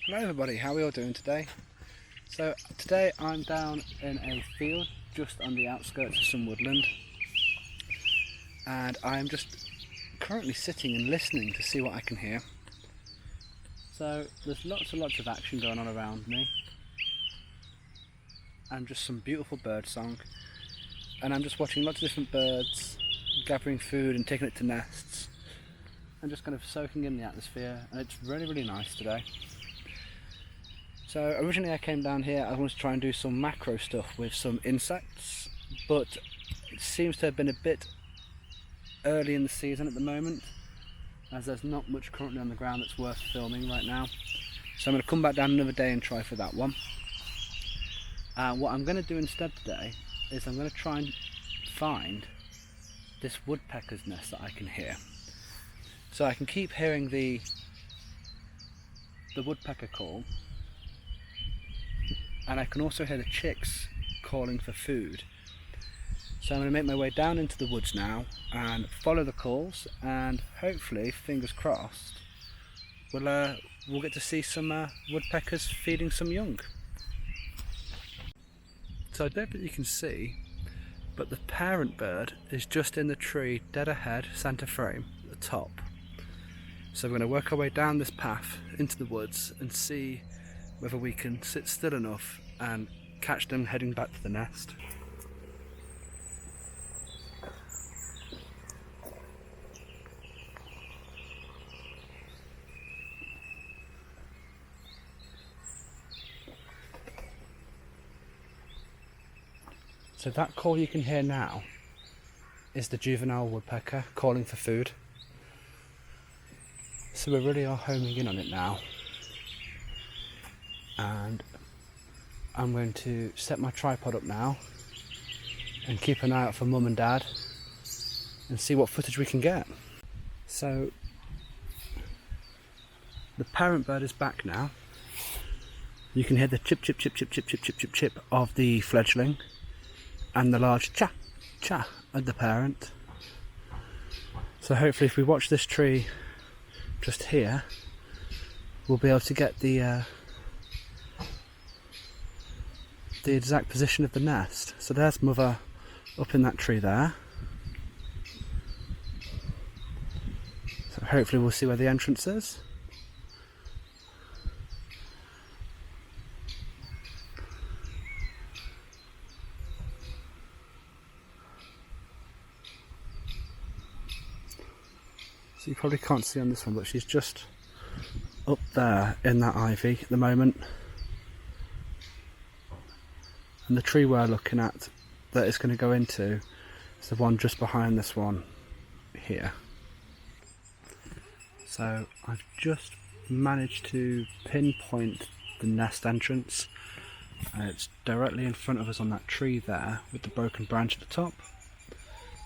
Hello everybody, how are we all doing today? So today I'm down in a field just on the outskirts of some woodland, and I'm just currently sitting and listening to see what I can hear. So there's lots and lots of action going on around me and just some beautiful bird song, and I'm just watching lots of different birds gathering food and taking it to nests and just kind of soaking in the atmosphere, and it's really nice today. So originally I came down here, I wanted to try and do some macro stuff with some insects, but it seems to have been a bit early in the season at the moment, as there's not much currently on the ground that's worth filming right now. So I'm going to come back down another day and try for that one. What I'm going to do instead today is I'm going to try and find this woodpecker's nest that I can hear. So I can keep hearing the woodpecker call, and I can also hear the chicks calling for food. So I'm going to make my way down into the woods now and follow the calls, and hopefully, fingers crossed, we'll get to see some woodpeckers feeding some young. So I don't think you can see, but the parent bird is just in the tree dead ahead, centre frame, at the top. So we're going to work our way down this path into the woods and see whether we can sit still enough and catch them heading back to the nest. So that call you can hear now is the juvenile woodpecker calling for food. So we really are homing in on it now. And I'm going to set my tripod up now and keep an eye out for Mum and Dad and see what footage we can get. So the parent bird is back now. You can hear the chip chip chip chip chip chip chip chip chip of the fledgling and the large cha cha of the parent. So hopefully if we watch this tree just here, we'll be able to get the exact position of the nest. So there's mother up in that tree there. So hopefully we'll see where the entrance is. So you probably can't see on this one, but she's just up there in that ivy at the moment. And the tree we're looking at that it's going to go into is the one just behind this one here. So I've just managed to pinpoint the nest entrance. It's directly in front of us on that tree there with the broken branch at the top.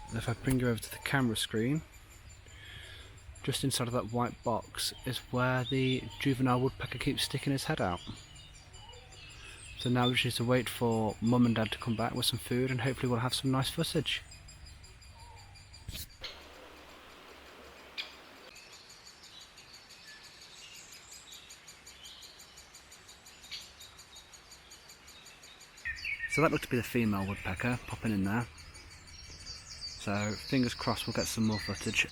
And if I bring you over to the camera screen, just inside of that white box is where the juvenile woodpecker keeps sticking his head out. So now we just need to wait for Mum and Dad to come back with some food, and hopefully we'll have some nice footage. So that looked to be the female woodpecker popping in there. So fingers crossed we'll get some more footage.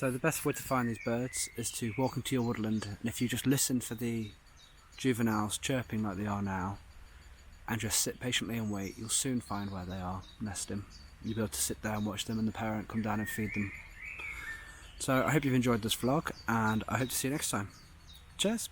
So the best way to find these birds is to walk into your woodland, and if you just listen for the juveniles chirping like they are now, and just sit patiently and wait, you'll soon find where they are nesting. You'll be able to sit there and watch them and the parent come down and feed them. So I hope you've enjoyed this vlog, and I hope to see you next time. Cheers!